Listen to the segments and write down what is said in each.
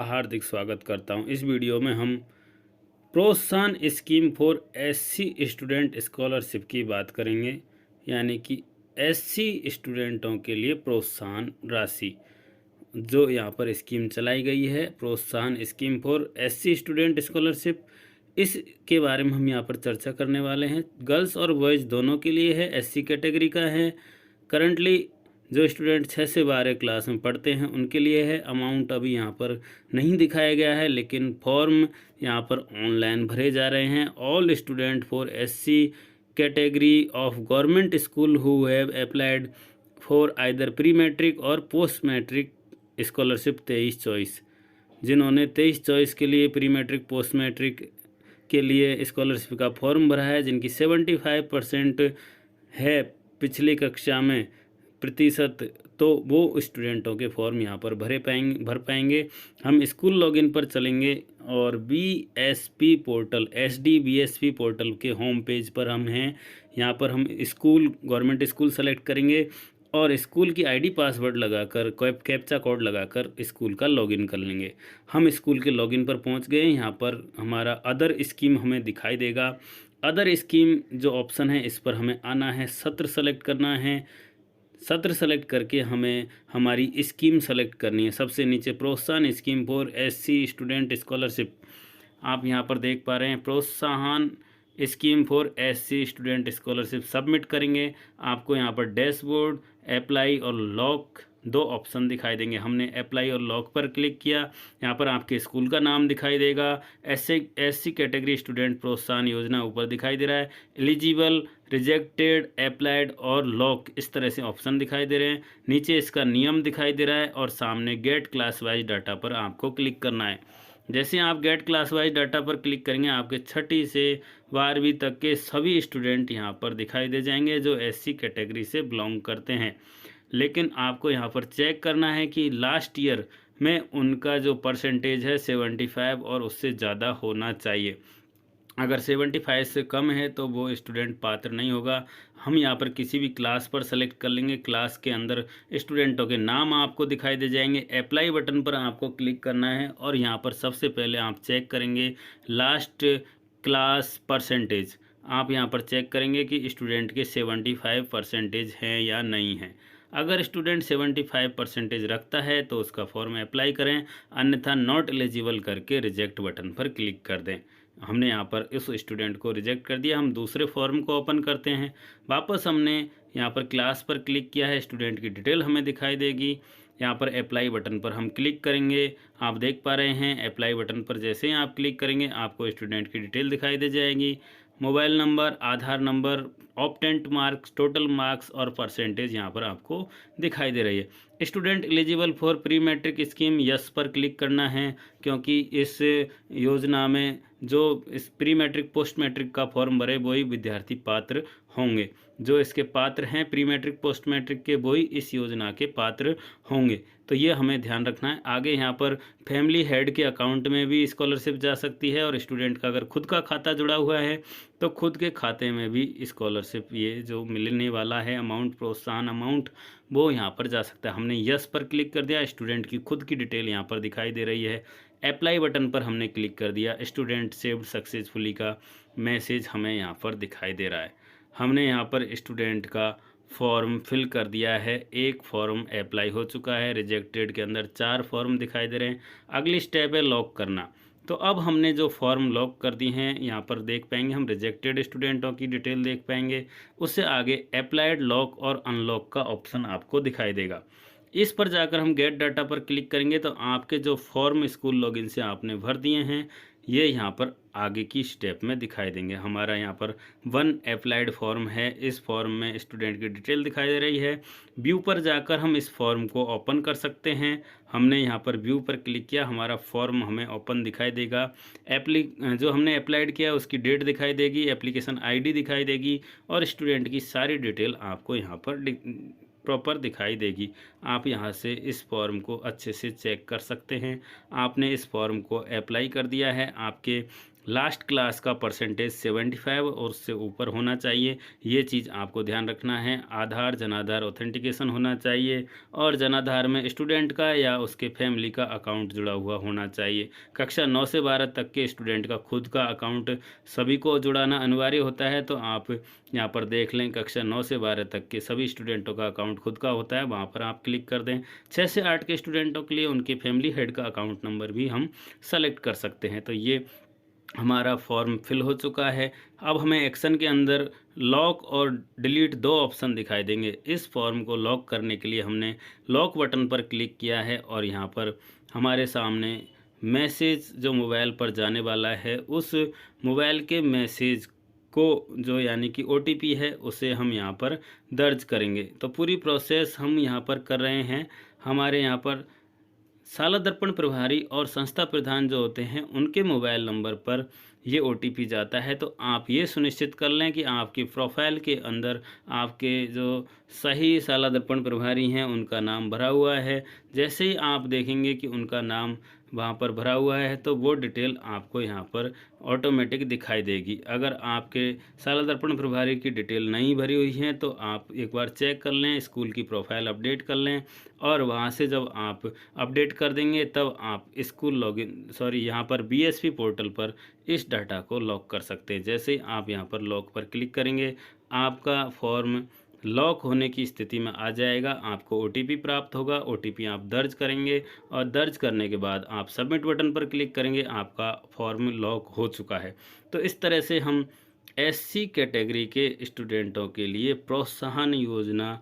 हार्दिक स्वागत करता हूं। इस वीडियो में हम प्रोत्साहन scheme for SC student scholarship की बात करेंगे, यानी कि एससी स्टूडेंटों के लिए प्रोत्साहन राशि जो यहाँ पर स्कीम चलाई गई है, प्रोत्साहन scheme for SC student scholarship. इसके बारे में हम यहाँ पर चर्चा करने वाले हैं। गर्ल्स और बॉयज़ दोनों के लिए है, एससी कैटेगरी का है। करंटली जो स्टूडेंट 6 से 12 क्लास में पढ़ते हैं उनके लिए है। अमाउंट अभी यहाँ पर नहीं दिखाया गया है, लेकिन फॉर्म यहाँ पर ऑनलाइन भरे जा रहे हैं। All student for SC category of government school who have applied for either pre matric और पोस्ट मैट्रिक स्कॉलरशिप 23 चॉइस, जिन्होंने 23 चॉइस के लिए प्री मैट्रिक पोस्ट मैट्रिक के लिए स्कॉलरशिप का फॉर्म भरा है, जिनकी 75% है पिछली कक्षा में प्रतिशत, तो वो स्टूडेंटों के फॉर्म यहाँ पर भर पाएंगे। हम स्कूल लॉगिन पर चलेंगे और बीएसपी पोर्टल SDBSP पोर्टल के होम पेज पर हम हैं। यहाँ पर हम स्कूल गवर्नमेंट स्कूल सेलेक्ट करेंगे और स्कूल की आईडी पासवर्ड लगाकर कैप्चा कोड लगाकर स्कूल का लॉगिन कर लेंगे। हम स्कूल के लॉगिन पर पहुँच गए। यहाँ पर हमारा अदर स्कीम हमें दिखाई देगा। अदर स्कीम जो ऑप्शन है इस पर हमें आना है, सत्र सेलेक्ट करना है। सत्र सेलेक्ट करके हमें हमारी स्कीम सेलेक्ट करनी है। सबसे नीचे प्रोत्साहन scheme for SC student scholarship आप यहाँ पर देख पा रहे हैं। प्रोत्साहन scheme for SC student scholarship submit करेंगे। आपको यहाँ पर डैशबोर्ड, अप्लाई और लॉक दो ऑप्शन दिखाई देंगे। हमने अप्लाई और लॉक पर क्लिक किया। यहाँ पर आपके स्कूल का नाम दिखाई देगा। एससी कैटेगरी स्टूडेंट प्रोत्साहन योजना ऊपर दिखाई दे रहा है। एलिजिबल, रिजेक्टेड, अप्लाइड और लॉक, इस तरह से ऑप्शन दिखाई दे रहे हैं। नीचे इसका नियम दिखाई दे रहा है और सामने गेट क्लास वाइज डाटा पर आपको क्लिक करना है। जैसे आप गेट क्लास वाइज डाटा पर क्लिक करेंगे, आपके 6ठी से 12वीं तक के सभी स्टूडेंट यहाँ पर दिखाई दे जाएंगे जो एससी कैटेगरी से बिलोंग करते हैं। लेकिन आपको यहाँ पर चेक करना है कि लास्ट ईयर में उनका जो परसेंटेज है 75 और उससे ज़्यादा होना चाहिए। अगर 75 से कम है तो वो स्टूडेंट पात्र नहीं होगा। हम यहाँ पर किसी भी क्लास पर सेलेक्ट कर लेंगे। क्लास के अंदर स्टूडेंटों के नाम आपको दिखाई दे जाएंगे। अप्लाई बटन पर आपको क्लिक करना है और यहाँ पर सबसे पहले आप चेक करेंगे लास्ट क्लास परसेंटेज। आप यहाँ पर चेक करेंगे कि स्टूडेंट के 75% हैं या नहीं हैं। अगर स्टूडेंट 75% रखता है तो उसका फॉर्म अप्लाई करें, अन्यथा नॉट एलिजिबल करके रिजेक्ट बटन पर क्लिक कर दें। हमने यहाँ पर इस स्टूडेंट को रिजेक्ट कर दिया। हम दूसरे फॉर्म को ओपन करते हैं। वापस हमने यहाँ पर क्लास पर क्लिक किया है। स्टूडेंट की डिटेल हमें दिखाई देगी। यहाँ पर अप्लाई बटन पर हम क्लिक करेंगे। आप देख पा रहे हैं अप्लाई बटन पर जैसे ही आप क्लिक करेंगे आपको स्टूडेंट की डिटेल दिखाई दे जाएगी। Mobile number, Aadhaar number, obtained marks, total marks और परसेंटेज यहाँ पर आपको दिखाई दे रही है। Student eligible for pre matric scheme, yes पर क्लिक करना है, क्योंकि इस योजना में जो इस प्री मैट्रिक पोस्ट मैट्रिक का फॉर्म भरे वही विद्यार्थी पात्र होंगे। जो इसके पात्र हैं प्री मैट्रिक पोस्ट मैट्रिक के, वही इस योजना के पात्र होंगे। तो ये हमें ध्यान रखना है। आगे यहाँ पर फैमिली हेड के अकाउंट में भी स्कॉलरशिप जा सकती है और स्टूडेंट का अगर खुद का खाता जुड़ा हुआ है तो खुद के खाते में भी स्कॉलरशिप ये जो मिलने वाला है अमाउंट, प्रोत्साहन अमाउंट, वो यहाँ पर जा सकता है। हमने यस पर क्लिक कर दिया। स्टूडेंट की खुद की डिटेल यहाँ पर दिखाई दे रही है। अप्लाई बटन पर हमने क्लिक कर दिया। स्टूडेंट सेव्ड सक्सेसफुली का मैसेज हमें यहाँ पर दिखाई दे रहा है। हमने यहाँ पर स्टूडेंट का फॉर्म फिल कर दिया है। एक फॉर्म अप्लाई हो चुका है। रिजेक्टेड के अंदर 4 फॉर्म दिखाई दे रहे हैं। अगली स्टेप है लॉक करना। तो अब हमने जो फॉर्म लॉक कर दी हैं यहाँ पर देख पाएंगे हम रिजेक्टेड स्टूडेंटों की डिटेल देख पाएंगे। उससे आगे अप्लाइड, लॉक और अनलॉक का ऑप्शन आपको दिखाई देगा। इस पर जाकर हम गेट डाटा पर क्लिक करेंगे तो आपके जो फॉर्म स्कूल लॉगिन से आपने भर दिए हैं ये यहाँ पर आगे की स्टेप में दिखाई देंगे। हमारा यहाँ पर 1 अप्लाइड फॉर्म है। इस फॉर्म में स्टूडेंट की डिटेल दिखाई दे रही है। व्यू पर जाकर हम इस फॉर्म को ओपन कर सकते हैं। हमने यहाँ पर व्यू पर क्लिक किया, हमारा फॉर्म हमें ओपन दिखाई देगा। जो हमने अप्लाइड किया उसकी डेट दिखाई देगी, एप्लीकेशन आईडी दिखाई देगी और स्टूडेंट की सारी डिटेल आपको यहाँ पर प्रॉपर दिखाई देगी। आप यहाँ से इस फॉर्म को अच्छे से चेक कर सकते हैं। आपने इस फॉर्म को अप्लाई कर दिया है। आपके लास्ट क्लास का परसेंटेज 75 और उससे ऊपर होना चाहिए। ये चीज़ आपको ध्यान रखना है। आधार, जनाधार ऑथेंटिकेशन होना चाहिए और जनाधार में स्टूडेंट का या उसके फैमिली का अकाउंट जुड़ा हुआ होना चाहिए। कक्षा 9 से 12 तक के स्टूडेंट का खुद का अकाउंट सभी को जुड़ाना अनिवार्य होता है, तो आप यहाँ पर देख लें कक्षा 9 से 12 तक के सभी स्टूडेंटों का अकाउंट खुद का होता है, वहाँ पर आप क्लिक कर दें। 6 से 8 के स्टूडेंटों के लिए उनके फैमिली हेड का अकाउंट नंबर भी हम सेलेक्ट कर सकते हैं। तो ये हमारा फॉर्म फिल हो चुका है। अब हमें एक्शन के अंदर लॉक और डिलीट दो ऑप्शन दिखाई देंगे। इस फॉर्म को लॉक करने के लिए हमने लॉक बटन पर क्लिक किया है और यहाँ पर हमारे सामने मैसेज जो मोबाइल पर जाने वाला है, उस मोबाइल के मैसेज को जो यानी कि OTP है उसे हम यहाँ पर दर्ज करेंगे। तो पूरी प्रोसेस हम यहाँ पर कर रहे हैं। हमारे यहाँ पर शाला दर्पण प्रभारी और संस्था प्रधान जो होते हैं उनके मोबाइल नंबर पर ये OTP जाता है। तो आप ये सुनिश्चित कर लें कि आपकी प्रोफाइल के अंदर आपके जो सही शाला दर्पण प्रभारी हैं उनका नाम भरा हुआ है। जैसे ही आप देखेंगे कि उनका नाम वहाँ पर भरा हुआ है तो वो डिटेल आपको यहाँ पर ऑटोमेटिक दिखाई देगी। अगर आपके शाला दर्पण प्रभारी की डिटेल नहीं भरी हुई है तो आप एक बार चेक कर लें, स्कूल की प्रोफाइल अपडेट कर लें और वहाँ से जब आप अपडेट कर देंगे तब आप स्कूल यहाँ पर BSP पोर्टल पर इस डाटा को लॉक कर सकते हैं। जैसे ही आप यहाँ पर लॉक पर क्लिक करेंगे आपका फॉर्म लॉक होने की स्थिति में आ जाएगा। आपको OTP प्राप्त होगा, OTP आप दर्ज करेंगे और दर्ज करने के बाद आप सबमिट बटन पर क्लिक करेंगे, आपका फॉर्म लॉक हो चुका है। तो इस तरह से हम SC कैटेगरी के स्टूडेंटों के लिए प्रोत्साहन योजना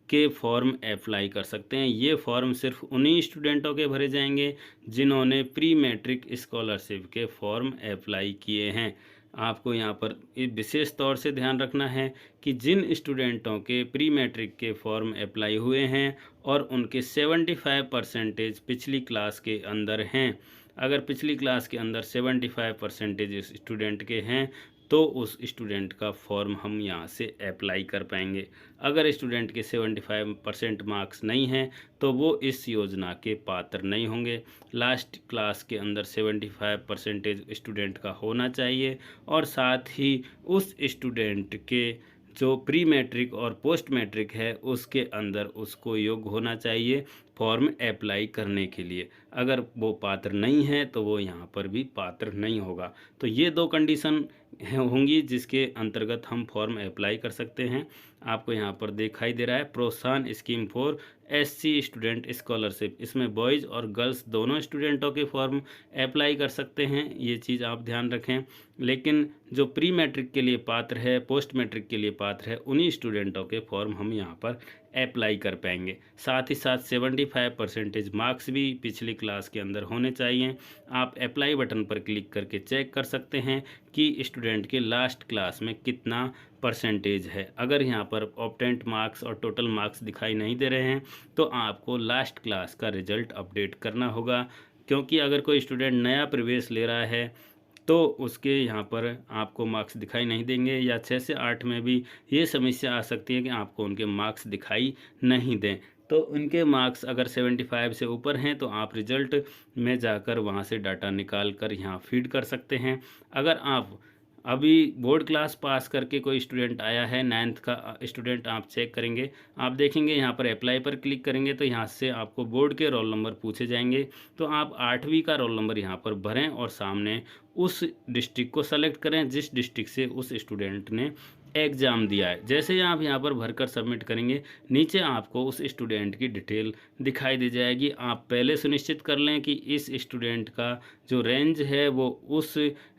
के फॉर्म अप्लाई कर सकते हैं। ये फॉर्म सिर्फ उन्हीं स्टूडेंटों के भरे जाएंगे जिन्होंने प्री मैट्रिक स्कॉलरशिप के फॉर्म अप्लाई किए हैं। आपको यहाँ पर विशेष तौर से ध्यान रखना है कि जिन स्टूडेंटों के प्री मैट्रिक के फॉर्म अप्लाई हुए हैं और उनके 75% पिछली क्लास के अंदर हैं, अगर पिछली क्लास के अंदर 75% स्टूडेंट के हैं तो उस स्टूडेंट का फॉर्म हम यहाँ से अप्लाई कर पाएंगे। अगर स्टूडेंट के 75% मार्क्स नहीं हैं तो वो इस योजना के पात्र नहीं होंगे। लास्ट क्लास के अंदर 75% स्टूडेंट का होना चाहिए और साथ ही उस स्टूडेंट के जो प्री मैट्रिक और पोस्ट मैट्रिक है उसके अंदर उसको योग्य होना चाहिए फॉर्म अप्लाई करने के लिए। अगर वो पात्र नहीं है तो वो यहाँ पर भी पात्र नहीं होगा। तो ये दो कंडीशन होंगी जिसके अंतर्गत हम फॉर्म अप्लाई कर सकते हैं। आपको यहाँ पर दिखाई दे रहा है प्रोत्साहन scheme for SC student scholarship. इसमें बॉयज़ और गर्ल्स दोनों स्टूडेंटों के फॉर्म अप्लाई कर सकते हैं, ये चीज़ आप ध्यान रखें। लेकिन जो प्री मैट्रिक के लिए पात्र है, पोस्ट मैट्रिक के लिए पात्र है, उन्हीं स्टूडेंटों के फॉर्म हम यहाँ पर अप्लाई कर पाएंगे। साथ ही साथ 75% मार्क्स भी पिछली क्लास के अंदर होने चाहिए। आप अप्लाई बटन पर क्लिक करके चेक कर सकते हैं कि स्टूडेंट के लास्ट क्लास में कितना परसेंटेज है। अगर यहाँ पर ऑब्टेंट मार्क्स और टोटल मार्क्स दिखाई नहीं दे रहे हैं तो आपको लास्ट क्लास का रिजल्ट अपडेट करना होगा, क्योंकि अगर कोई स्टूडेंट नया प्रवेश ले रहा है तो उसके यहाँ पर आपको मार्क्स दिखाई नहीं देंगे, या 6 से 8 में भी ये समस्या आ सकती है कि आपको उनके मार्क्स दिखाई नहीं दें। तो उनके मार्क्स अगर 75 से ऊपर हैं तो आप रिज़ल्ट में जाकर वहाँ से डाटा निकाल कर यहाँ फीड कर सकते हैं। अगर आप अभी बोर्ड क्लास पास करके कोई स्टूडेंट आया है, 9th का स्टूडेंट आप चेक करेंगे, आप देखेंगे यहाँ पर अप्लाई पर क्लिक करेंगे तो यहाँ से आपको बोर्ड के रोल नंबर पूछे जाएंगे। तो आप 8वीं का रोल नंबर यहाँ पर भरें और सामने उस डिस्ट्रिक्ट को सेलेक्ट करें जिस डिस्ट्रिक्ट से उस स्टूडेंट ने एग्ज़ाम दिया है। जैसे ही आप यहाँ पर भरकर सबमिट करेंगे नीचे आपको उस स्टूडेंट की डिटेल दिखाई दे जाएगी। आप पहले सुनिश्चित कर लें कि इस स्टूडेंट का जो रेंज है वो उस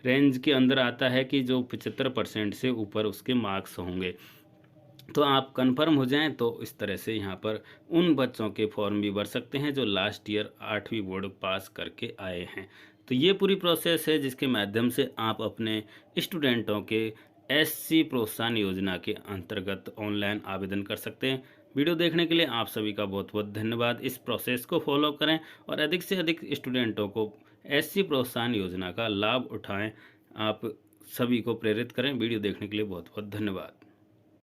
रेंज के अंदर आता है कि जो 75% से ऊपर उसके मार्क्स होंगे। तो आप कंफर्म हो जाएं तो इस तरह से यहाँ पर उन बच्चों के फॉर्म भी भर सकते हैं जो लास्ट ईयर 8वीं बोर्ड पास करके आए हैं। तो ये पूरी प्रोसेस है जिसके माध्यम से आप अपने स्टूडेंटों के SC प्रोत्साहन योजना के अंतर्गत ऑनलाइन आवेदन कर सकते हैं। वीडियो देखने के लिए आप सभी का बहुत बहुत धन्यवाद। इस प्रोसेस को फॉलो करें और अधिक से अधिक स्टूडेंटों को SC प्रोत्साहन योजना का लाभ उठाएं। आप सभी को प्रेरित करें। वीडियो देखने के लिए बहुत बहुत धन्यवाद।